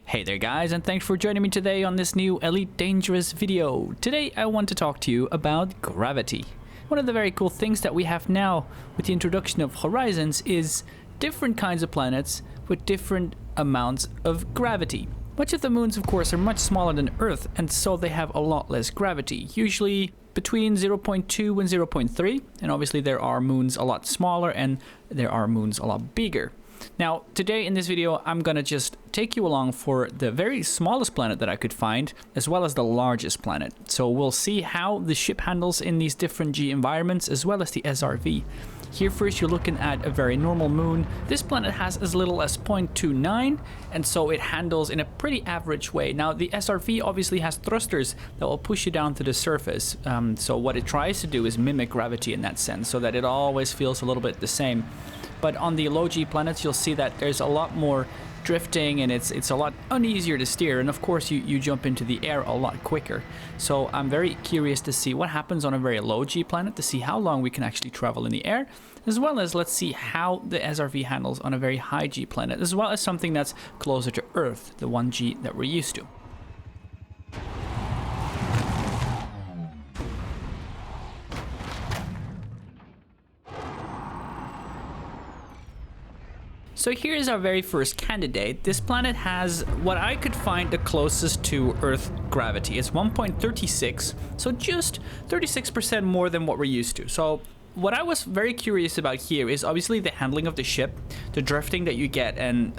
Hey there guys, and thanks for joining me today on this new Elite Dangerous video. Today I want to talk to you about gravity. One of the very cool things that we have now with the introduction of horizons is different kinds of planets with different amounts of gravity. Much of the moons, of course, are much smaller than Earth, and so they have a lot less gravity, usually between 0.2 and 0.3, and obviously there are moons a lot smaller and there are moons a lot bigger. Now, today in this video, I'm gonna just take you along for the very smallest planet that I could find, as well as the largest planet. So we'll see how the ship handles in these different G environments, as well as the SRV. Here first, you're looking at a very normal moon. This planet has as little as 0.29, and so it handles in a pretty average way. Now, the SRV obviously has thrusters that will push you down to the surface. So what it tries to do is mimic gravity in that sense, so that it always feels a little bit the same. But on the low G planets, you'll see that there's a lot more drifting and it's a lot uneasier to steer, and of course you jump into the air a lot quicker. So I'm very curious to see what happens on a very low G planet, to see how long we can actually travel in the air, as well as let's see how the SRV handles on a very high G planet, as well as something that's closer to Earth, the 1G that we're used to. So here's our very first candidate. This planet has what I could find the closest to Earth gravity. It's 1.36, so just 36% more than what we're used to. So what I was very curious about here is obviously the handling of the ship, the drifting that you get, and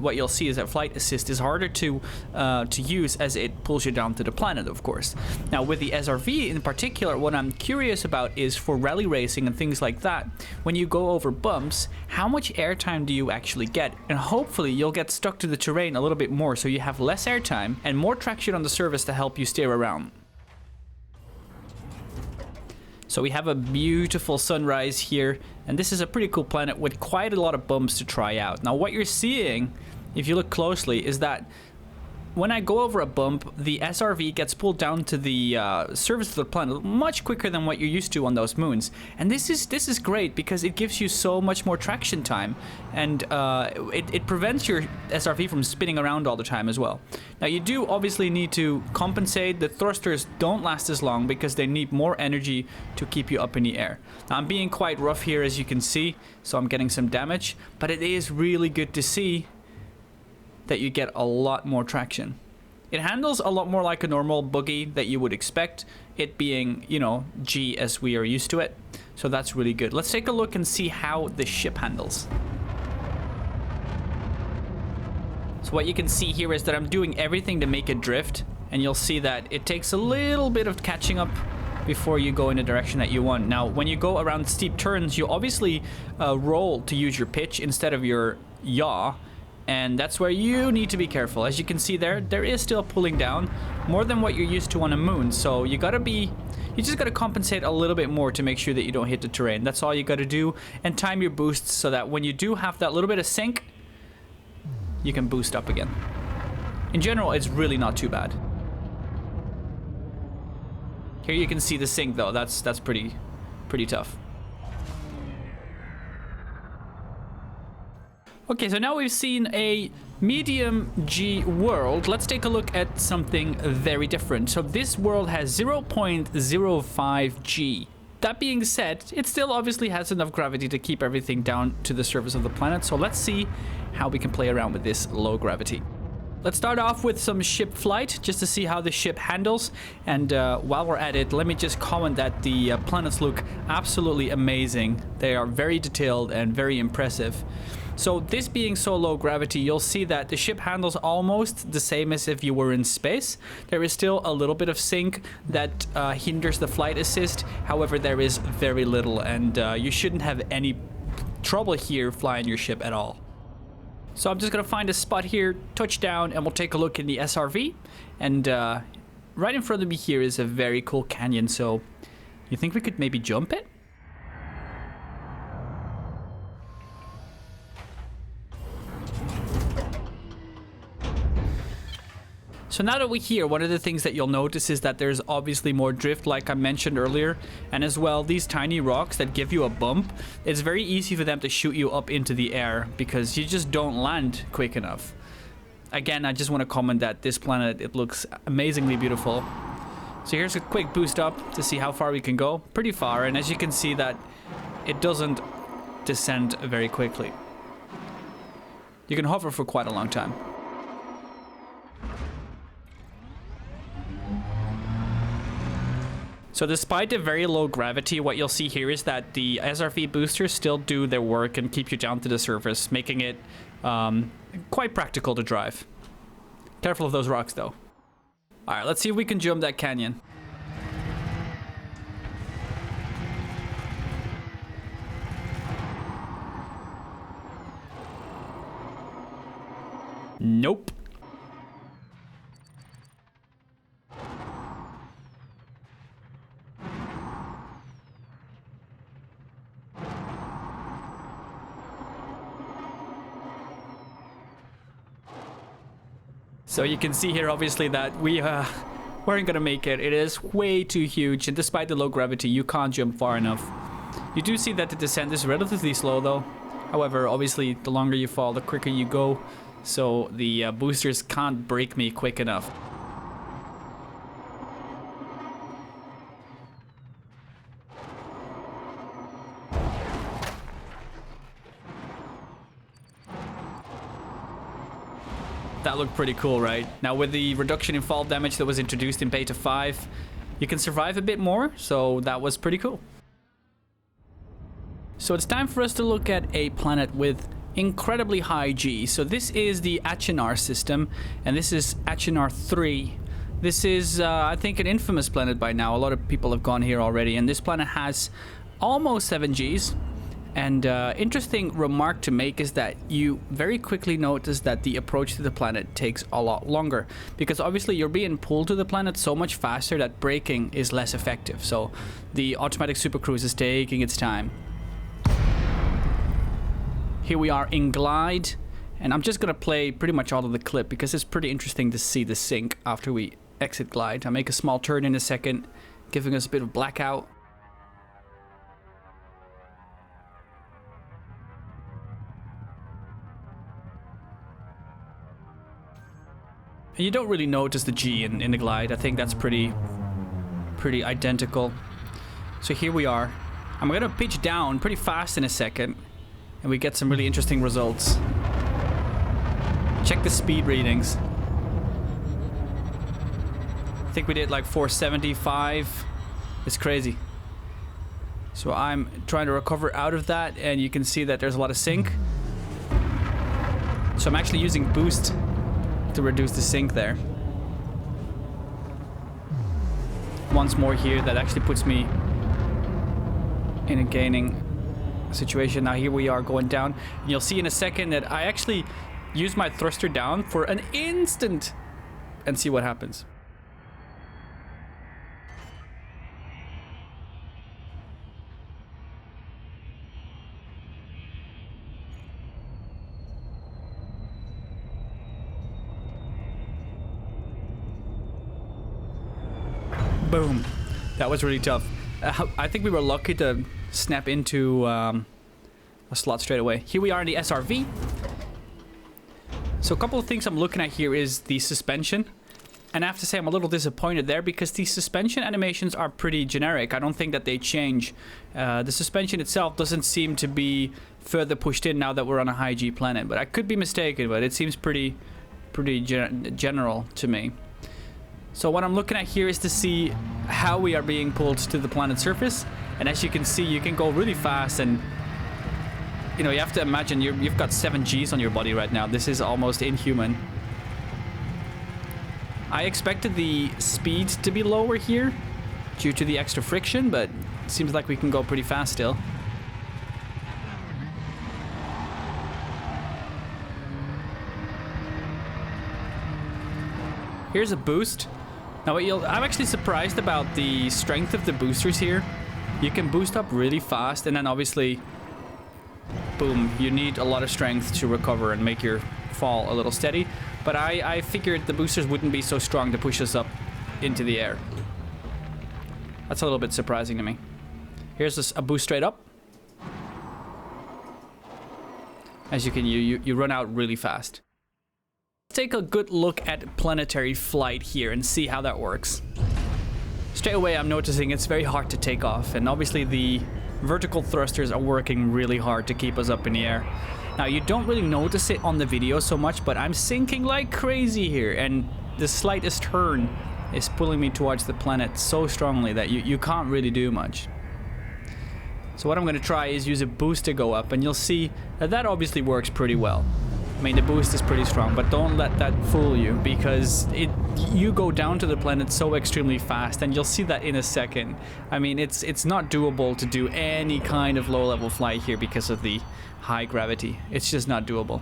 what you'll see is that flight assist is harder to use as it pulls you down to the planet, of course. Now with the SRV in particular, what I'm curious about is for rally racing and things like that, when you go over bumps, how much airtime do you actually get? And hopefully you'll get stuck to the terrain a little bit more, so you have less airtime and more traction on the surface to help you steer around. So we have a beautiful sunrise here, and this is a pretty cool planet with quite a lot of bumps to try out. Now what you're seeing, if you look closely, is that when I go over a bump, the SRV gets pulled down to the surface of the planet much quicker than what you're used to on those moons. And this is great because it gives you so much more traction time, and it prevents your SRV from spinning around all the time as well. Now you do obviously need to compensate. The thrusters don't last as long because they need more energy to keep you up in the air. Now I'm being quite rough here, as you can see, so I'm getting some damage, but it is really good to see that you get a lot more traction. It handles a lot more like a normal buggy that you would expect, it being, you know, G as we are used to it. So that's really good. Let's take a look and see how the ship handles. So what you can see here is that I'm doing everything to make it drift, and you'll see that it takes a little bit of catching up before you go in the direction that you want. Now, when you go around steep turns, you obviously roll to use your pitch instead of your yaw, and that's where you need to be careful. As you can see there is still pulling down more than what you're used to on a moon, so you just gotta compensate a little bit more to make sure that you don't hit the terrain. That's all you gotta do, and time your boosts so that when you do have that little bit of sink, you can boost up again. In general, it's really not too bad. Here you can see the sink though, that's pretty tough. Okay, so now we've seen a medium G world. Let's take a look at something very different. So this world has 0.05 G. That being said, it still obviously has enough gravity to keep everything down to the surface of the planet. So let's see how we can play around with this low gravity. Let's start off with some ship flight, just to see how the ship handles. And while we're at it, let me just comment that the planets look absolutely amazing. They are very detailed and very impressive. So this being so low gravity, you'll see that the ship handles almost the same as if you were in space. There is still a little bit of sink that hinders the flight assist. However, there is very little, and you shouldn't have any trouble here flying your ship at all. So I'm just gonna find a spot here, touch down, and we'll take a look in the SRV. And right in front of me here is a very cool canyon, so you think we could maybe jump it? So now that we're here, one of the things that you'll notice is that there's obviously more drift, like I mentioned earlier, and as well these tiny rocks that give you a bump. It's very easy for them to shoot you up into the air because you just don't land quick enough. Again, I just want to comment that this planet, it looks amazingly beautiful. So here's a quick boost up to see how far we can go. Pretty far, and as you can see that it doesn't descend very quickly. You can hover for quite a long time. So despite the very low gravity, what you'll see here is that the SRV boosters still do their work and keep you down to the surface, making it quite practical to drive. Careful of those rocks though. Alright, let's see if we can jump that canyon. Nope. So you can see here, obviously, that we weren't gonna make it. It is way too huge, and despite the low gravity, you can't jump far enough. You do see that the descent is relatively slow, though. However, obviously, the longer you fall, the quicker you go. So the boosters can't break me quick enough. That looked pretty cool, right? Now with the reduction in fall damage that was introduced in Beta 5, you can survive a bit more, so that was pretty cool. So it's time for us to look at a planet with incredibly high G. So this is the Achenar system, and this is Achenar 3. This is, I think, an infamous planet by now. A lot of people have gone here already, and this planet has almost 7 Gs. And interesting remark to make is that you very quickly notice that the approach to the planet takes a lot longer, because obviously you're being pulled to the planet so much faster that braking is less effective. So the automatic supercruise is taking its time. Here we are in glide, and I'm just gonna play pretty much all of the clip because it's pretty interesting to see the sync after we exit glide. I'll make a small turn in a second, giving us a bit of blackout. And you don't really notice the G in the glide. I think that's pretty identical. So here we are. I'm gonna pitch down pretty fast in a second, and we get some really interesting results. Check the speed readings. I think we did like 475. It's crazy. So I'm trying to recover out of that, and you can see that there's a lot of sync. So I'm actually using boost to reduce the sync there. Once more here, that actually puts me in a gaining situation. Now here we are going down, and you'll see in a second that I actually use my thruster down for an instant and see what happens. Boom. That was really tough. I think we were lucky to snap into a slot straight away. Here we are in the SRV. So a couple of things I'm looking at here is the suspension. And I have to say I'm a little disappointed there because the suspension animations are pretty generic. I don't think that they change. The suspension itself doesn't seem to be further pushed in now that we're on a high G planet. But I could be mistaken, but it seems pretty general to me. So what I'm looking at here is to see how we are being pulled to the planet's surface. And as you can see, you can go really fast, and you know, you have to imagine you've got 7 Gs on your body right now. This is almost inhuman. I expected the speed to be lower here due to the extra friction, but it seems like we can go pretty fast still. Here's a boost. Now, I'm actually surprised about the strength of the boosters here. You can boost up really fast, and then obviously, boom, you need a lot of strength to recover and make your fall a little steady. But I figured the boosters wouldn't be so strong to push us up into the air. That's a little bit surprising to me. Here's a boost straight up. As you can, you run out really fast. Take a good look at planetary flight here and see how that works. Straight away I'm noticing it's very hard to take off, and obviously the vertical thrusters are working really hard to keep us up in the air. Now you don't really notice it on the video so much, but I'm sinking like crazy here, and the slightest turn is pulling me towards the planet so strongly that you can't really do much. So what I'm going to try is use a boost to go up, and you'll see that that obviously works pretty well. I mean, the boost is pretty strong, but don't let that fool you, because you go down to the planet so extremely fast, and you'll see that in a second. I mean, it's not doable to do any kind of low-level flight here because of the high gravity. It's just not doable.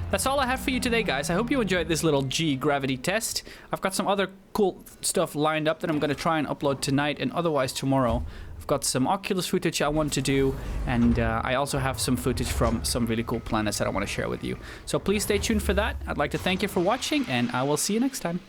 That's all I have for you today, guys. I hope you enjoyed this little G gravity test. I've got some other cool stuff lined up that I'm going to try and upload tonight and otherwise tomorrow. I've got some Oculus footage I want to do, and I also have some footage from some really cool planets that I want to share with you. So please stay tuned for that. I'd like to thank you for watching, and I will see you next time.